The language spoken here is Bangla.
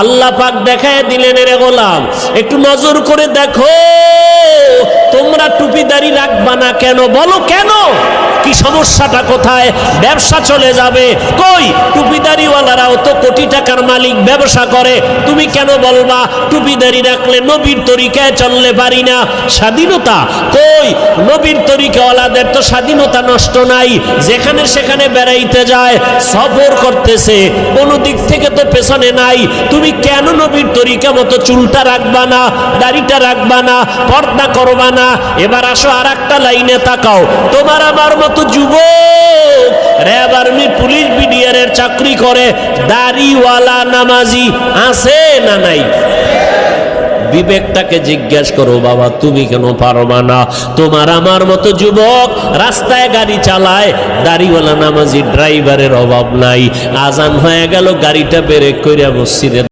আল্লাহ পাক দেখায় দিলেন, রে গোলাম একটু নজর করে দেখো, তোমরা টুপিদারি রাখবা না কেন? বলো কেন, কি সমস্যাটা কোথায়? ব্যবসা চলে যাবে। কই, টুপিদারিওয়ালারাও তো কোটি টাকার মালিক, ব্যবসা করে, তুমি কেন বলবা টুপিদারি রাখলে নবীর তরিকায় চললে পারি না? স্বাধীনতা কই? নবীর তরিকাওয়ালাদের তো স্বাধীনতা নষ্ট নাই, যেখানে সেখানে বেড়াইতে যায়, সফর করতেছে, কোনো দিক থেকে তো পেছনে নাই। তুমি কেন নবীর তরিকা মতো চুলটা রাখবা না, দাড়িটা রাখবা না, পর্দা করবা না? এবার আসো আর একটা লাইনে তাকাও, তোমার আমার মতো যুবক র্যাব, আর্মি, পুলিশ, বিডিআর এর চাকরি করে, দাড়িওয়ালা নামাজি আছে না নাই? বিবেকটাকে জিজ্ঞাসা করো, বাবা তুমি কেন পারবা না? তোমার আমার মতো যুবক রাস্তায় গাড়ি চালায়, দাড়িওয়ালা নামাজি ড্রাইভারের অভাব নাই। আজান হয়ে গেল, গাড়িটা ব্রেক কইরা মসজিদে